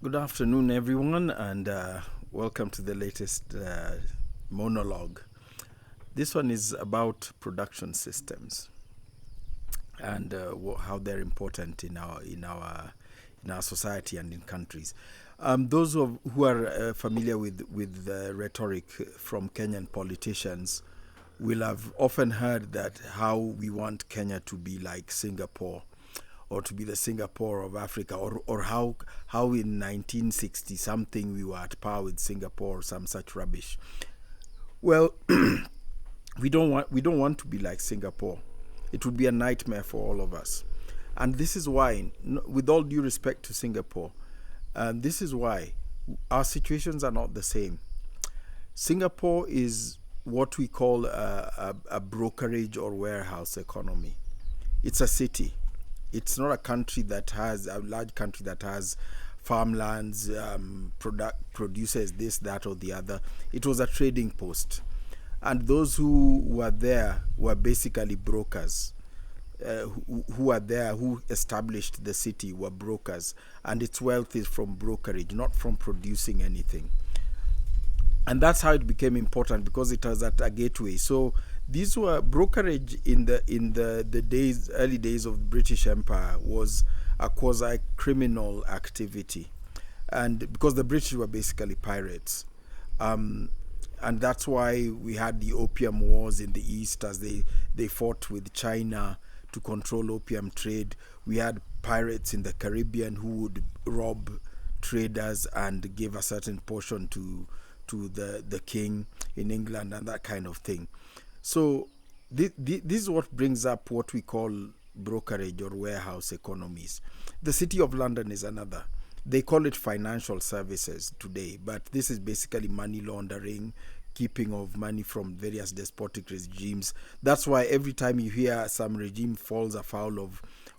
Good afternoon, everyone, and welcome to the latest monologue. This one is about production systems and how they're important in our society and in countries. Those who are familiar with the rhetoric from Kenyan politicians will have often heard that how we want Kenya to be like Singapore, or to be the Singapore of Africa, or how in 1960 something we were at par with Singapore, or some such rubbish. Well, we don't want to be like Singapore. It would be a nightmare for all of us, and this is why, with all due respect to Singapore, this is why our situations are not the same. Singapore is what we call a brokerage or warehouse economy. It's a city. It's not a large country that has farmlands, produces this, that, or the other. It was a trading post. And those who were there were basically brokers. Who are there, who established the city, were brokers. And its wealth is from brokerage, not from producing anything. And that's how it became important, because it was at a gateway. So these were brokerage in the early days of the British Empire was a quasi-criminal activity, and because the British were basically pirates, and that's why we had the Opium Wars in the East, as they fought with China to control opium trade. We had pirates in the Caribbean who would rob traders and give a certain portion to the king in England, and that kind of thing. So this is what brings up what we call brokerage or warehouse economies. The City of London is another. They call it financial services today, but this is basically money laundering, keeping of money from various despotic regimes. That's why every time you hear some regime falls afoul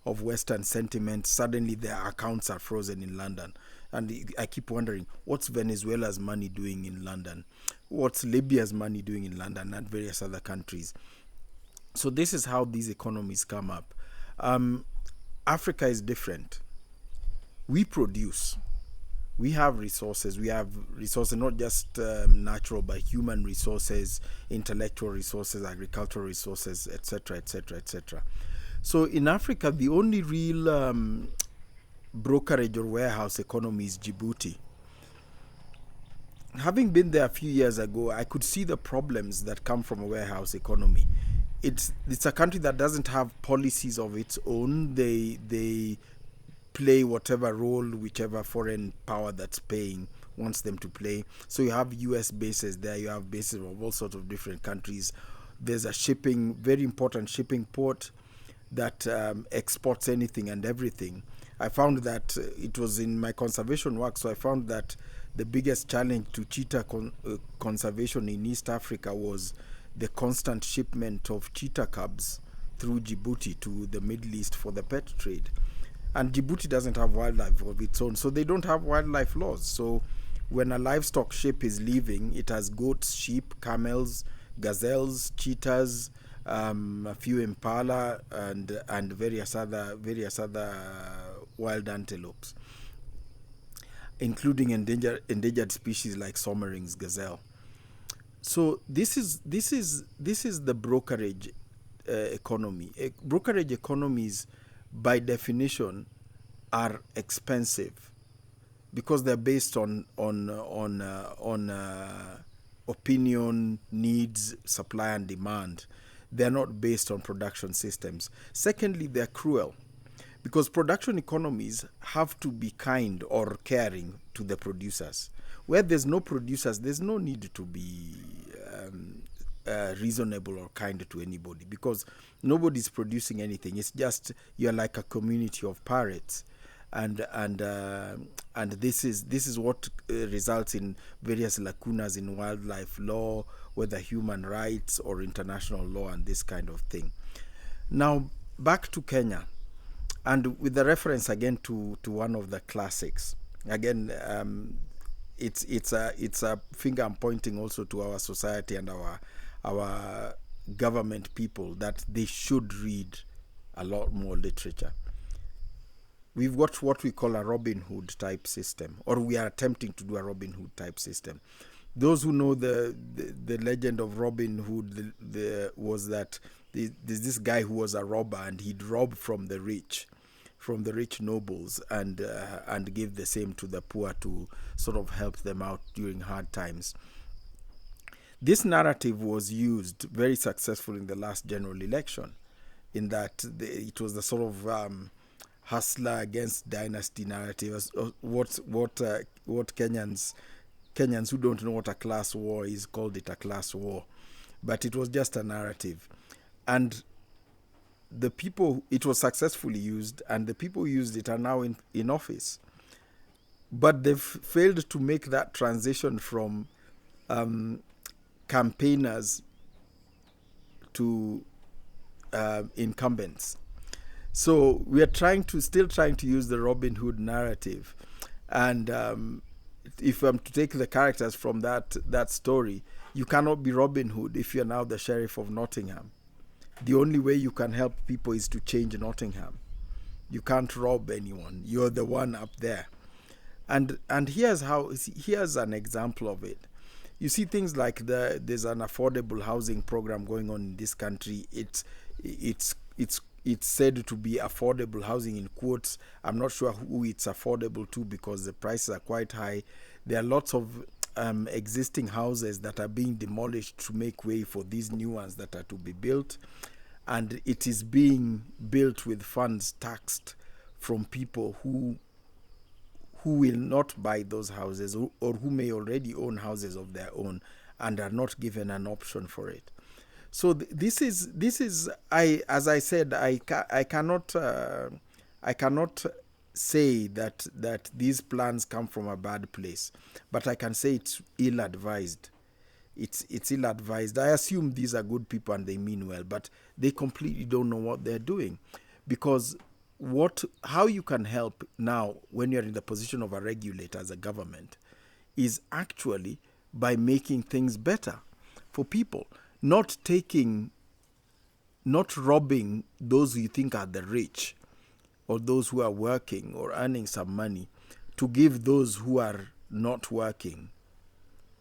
of Western sentiment, suddenly their accounts are frozen in London. And I keep wondering, what's Venezuela's money doing in London? What's Libya's money doing in London, and various other countries? So this is how these economies come up. Africa is different. We produce. We have resources. We have resources, not just natural, but human resources, intellectual resources, agricultural resources, etc., etc., etc. So in Africa, the only real brokerage or warehouse economy is Djibouti. Having been there a few years ago, I could see the problems that come from a warehouse economy. It's a country that doesn't have policies of its own. They play whatever role whichever foreign power that's paying wants them to play. So you have US bases there, you have bases of all sorts of different countries. There's a very important shipping port that exports anything and everything. I found that it was in my conservation work, so I found that the biggest challenge to cheetah conservation in East Africa was the constant shipment of cheetah cubs through Djibouti to the Middle East for the pet trade. And Djibouti doesn't have wildlife of its own, so they don't have wildlife laws. So when a livestock ship is leaving, it has goats, sheep, camels, gazelles, cheetahs, a few impala, and various other wild antelopes, including endangered species like Somering's gazelle. So this is the brokerage economy. Brokerage economies, by definition, are expensive because they're based on opinion, needs, supply, and demand. They're not based on production systems. Secondly, they're cruel, because production economies have to be kind or caring to the producers. Where there's no producers, there's no need to be reasonable or kind to anybody, because nobody's producing anything. It's just you're like a community of pirates, and this is what results in various lacunas in wildlife law, whether human rights or international law, and this kind of thing. Now back to Kenya, and with the reference again to one of the classics. Again, it's a finger I'm pointing also to our society and our government people, that they should read a lot more literature. we've got what we call a Robin Hood type system, or we are attempting to do a Robin Hood type system. Those who know the legend of Robin Hood was that there's this guy who was a robber, and he'd rob from the rich nobles, and give the same to the poor to sort of help them out during hard times. This narrative was used very successful in the last general election, in that it was the sort of hustler against dynasty narrative. What Kenyans who don't know what a class war is called it a class war, but it was just a narrative, and it was successfully used, and the people who used it are now in office, but they've failed to make that transition from campaigners to incumbents. So we are still trying to use the Robin Hood narrative, and if I'm to take the characters from that story, you cannot be Robin Hood if you're now the Sheriff of Nottingham. The only way you can help people is to change Nottingham. You can't rob anyone. You're the one up there. And here's an example of it. You see things like there's an affordable housing program going on in this country. It's said to be affordable housing in quotes. I'm not sure who it's affordable to, because the prices are quite high. There are lots of existing houses that are being demolished to make way for these new ones that are to be built, and it is being built with funds taxed from people who will not buy those houses, or who may already own houses of their own and are not given an option for it. So this is as I said, I cannot say that these plans come from a bad place, but I can say it's ill-advised. It's ill-advised. I assume these are good people and they mean well, but they completely don't know what they're doing, because how you can help now when you're in the position of a regulator as a government is actually by making things better for people, not robbing those who you think are the rich, or those who are working or earning some money, to give those who are not working,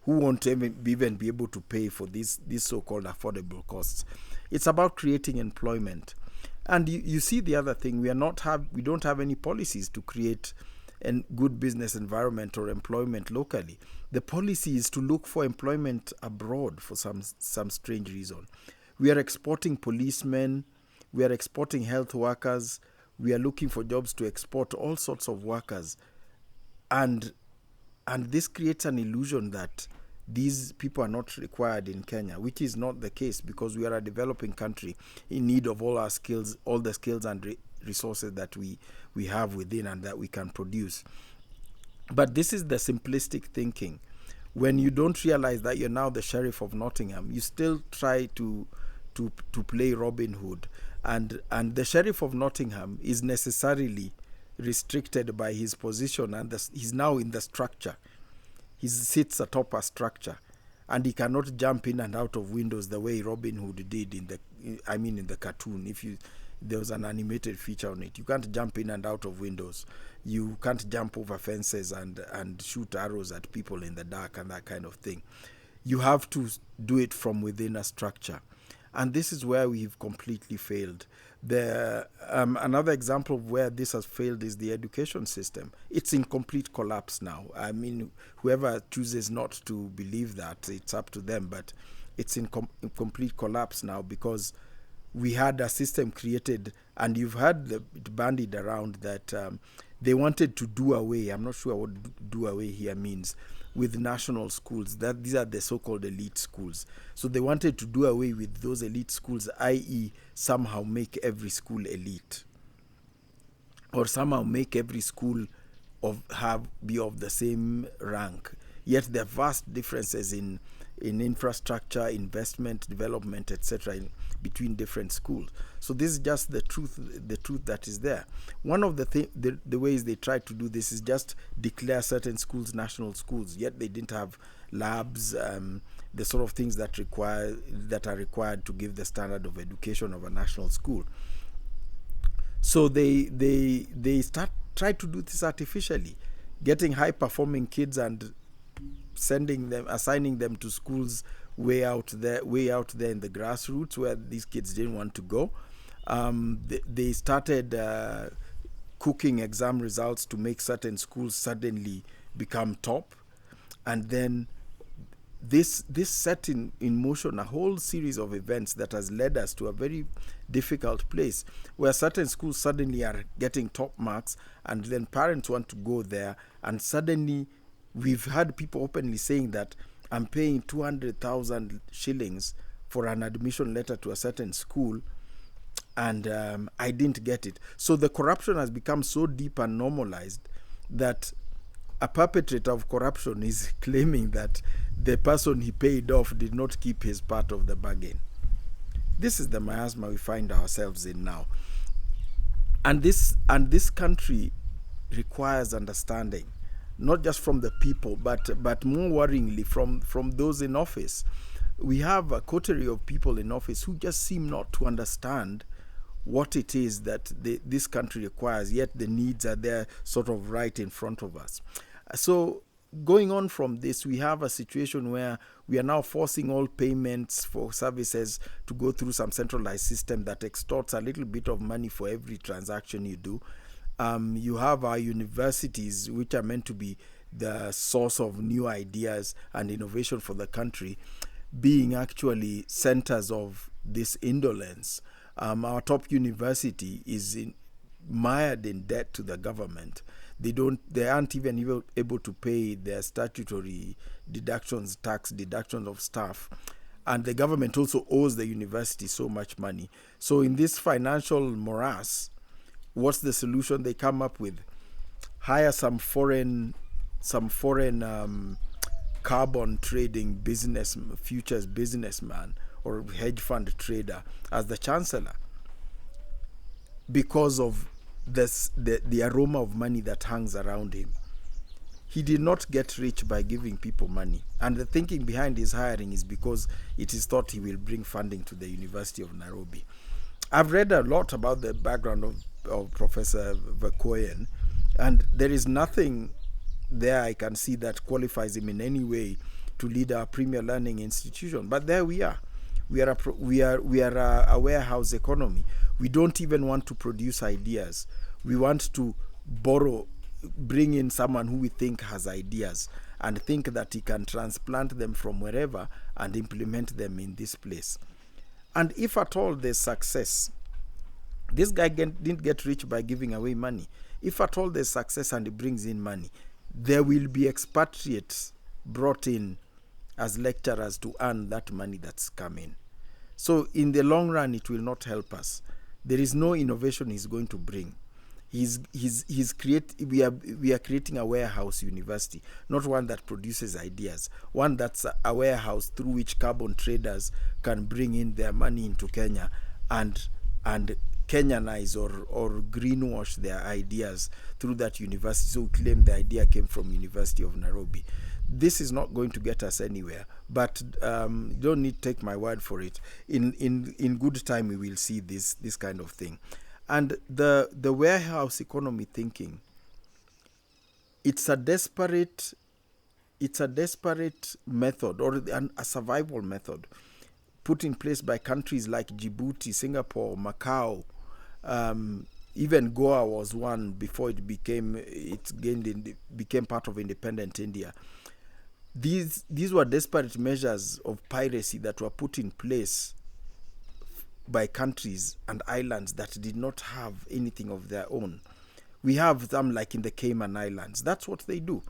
who won't even be able to pay for these so-called affordable costs. It's about creating employment. And you see the other thing, we don't have any policies to create a good business environment or employment locally. The policy is to look for employment abroad for some strange reason. We are exporting policemen, we are exporting health workers, we are looking for jobs to export all sorts of workers. And this creates an illusion that these people are not required in Kenya, which is not the case, because we are a developing country in need of all our skills, all the skills and resources that we have within and that we can produce. But this is the simplistic thinking. When you don't realize that you're now the Sheriff of Nottingham, you still try to play Robin Hood. And the Sheriff of Nottingham is necessarily restricted by his position, and he's now in the structure. He sits atop a structure, and he cannot jump in and out of windows the way Robin Hood did in the cartoon. There was an animated feature on it. You can't jump in and out of windows. You can't jump over fences and shoot arrows at people in the dark and that kind of thing. You have to do it from within a structure. And this is where we've completely failed. Another example of where this has failed is the education system. It's in complete collapse now. I mean, whoever chooses not to believe that, it's up to them, but it's in complete collapse now, because we had a system created, and you've heard it bandied around that they wanted to do away, I'm not sure what do away here means, with national schools. That these are the so-called elite schools. So they wanted to do away with those elite schools, i.e. somehow make every school elite, or somehow make every school be of the same rank. Yet there are vast differences in infrastructure, investment, development, etc. between different schools. So this is just the truth that is there. One of the ways they tried to do this is just declare certain schools national schools, yet they didn't have labs, the sort of things that are required to give the standard of education of a national school. So they try to do this artificially, getting high performing kids and assigning them to schools way out there in the grassroots where these kids didn't want to go. They started cooking exam results to make certain schools suddenly become top, and then this set in motion a whole series of events that has led us to a very difficult place where certain schools suddenly are getting top marks, and then parents want to go there, and suddenly we've had people openly saying that I'm paying 200,000 shillings for an admission letter to a certain school, and I didn't get it. So the corruption has become so deep and normalized that a perpetrator of corruption is claiming that the person he paid off did not keep his part of the bargain. This is the miasma we find ourselves in now. And this country requires understanding, not just from the people, but more worryingly from those in office. We have a coterie of people in office who just seem not to understand what it is that this country requires, yet the needs are there sort of right in front of us. So going on from this, we have a situation where we are now forcing all payments for services to go through some centralized system that extorts a little bit of money for every transaction you do. You have our universities, which are meant to be the source of new ideas and innovation for the country, being actually centers of this indolence. Our top university is mired in debt to the government. They aren't even able to pay their statutory deductions, tax deductions of staff. And the government also owes the university so much money. So in this financial morass, what's the solution they come up with? Hire some foreign carbon trading futures businessman or hedge fund trader as the chancellor, because of the aroma of money that hangs around him. He did not get rich by giving people money, and the thinking behind his hiring is because it is thought he will bring funding to the University of Nairobi. I've read a lot about the background of Professor Verkoyen, and there is nothing there I can see that qualifies him in any way to lead our premier learning institution. But there we are. We are a warehouse economy. We don't even want to produce ideas. We want to bring in someone who we think has ideas and think that he can transplant them from wherever and implement them in this place. And if at all there's success, this guy didn't get rich by giving away money. If at all there's success and he brings in money, there will be expatriates brought in as lecturers to earn that money that's come in. So in the long run, it will not help us. There is no innovation he's going to bring. We are creating a warehouse university, not one that produces ideas, one that's a warehouse through which carbon traders can bring in their money into Kenya and Kenyanize or greenwash their ideas through that university. So claim the idea came from University of Nairobi. This is not going to get us anywhere, but you don't need to take my word for it. In good time, we will see this kind of thing. And the warehouse economy thinking, it's a desperate method, or a survival method put in place by countries like Djibouti, Singapore, Macau. Even Goa was one before it became part of independent India. These were desperate measures of piracy that were put in place by countries and islands that did not have anything of their own. We have them like in the Cayman Islands. That's what they do.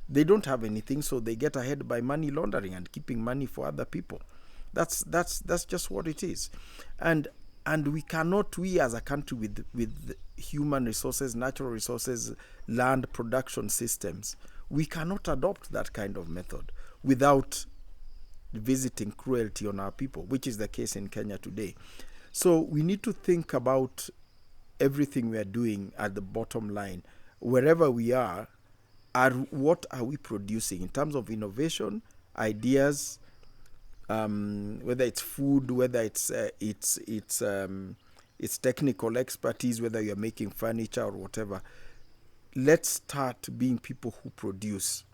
They don't have anything, so they get ahead by money laundering and keeping money for other people. That's just what it is. And we cannot, we as a country with human resources, natural resources, land production systems, we cannot adopt that kind of method without visiting cruelty on our people, which is the case in Kenya today. So we need to think about everything we are doing at the bottom line. Wherever we are, what are we producing in terms of innovation, ideas, whether it's food, whether it's it's technical expertise, whether you're making furniture or whatever. Let's start being people who produce.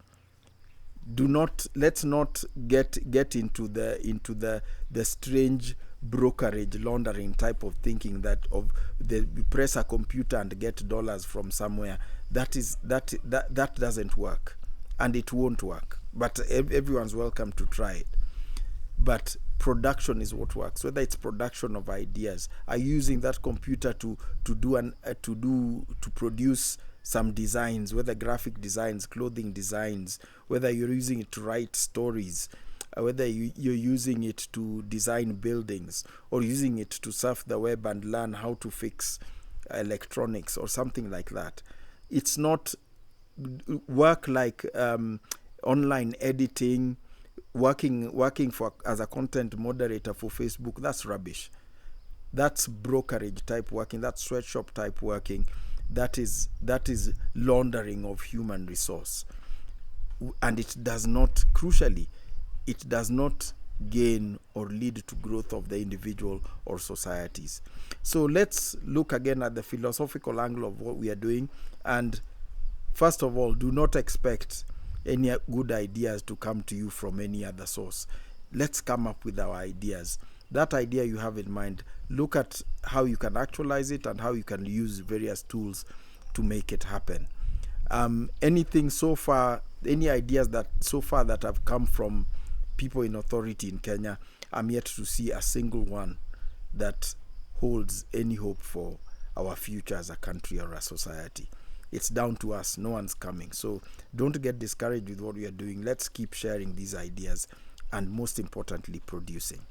Let's not get into the strange brokerage laundering type of thinking that of the press a computer and get dollars from somewhere. That doesn't work, and it won't work, but everyone's welcome to try it. But production is what works. Whether it's production of ideas, are you using that computer to produce some designs, whether graphic designs, clothing designs, whether you're using it to write stories, whether you're using it to design buildings, or using it to surf the web and learn how to fix electronics or something like that. It's not work like online editing, working for as a content moderator for Facebook. That's rubbish. That's brokerage type working. That's sweatshop type working. That is laundering of human resource, and it does not, crucially, it does not gain or lead to growth of the individual or societies. So let's look again at the philosophical angle of what we are doing. And first of all, do not expect any good ideas to come to you from any other source. Let's come up with our ideas. That idea you have in mind, look at how you can actualize it and how you can use various tools to make it happen. Anything so far, any ideas that so far that have come from people in authority in Kenya, I'm yet to see a single one that holds any hope for our future as a country or a society. It's down to us. No one's coming. So don't get discouraged with what we are doing. Let's keep sharing these ideas, and most importantly, producing.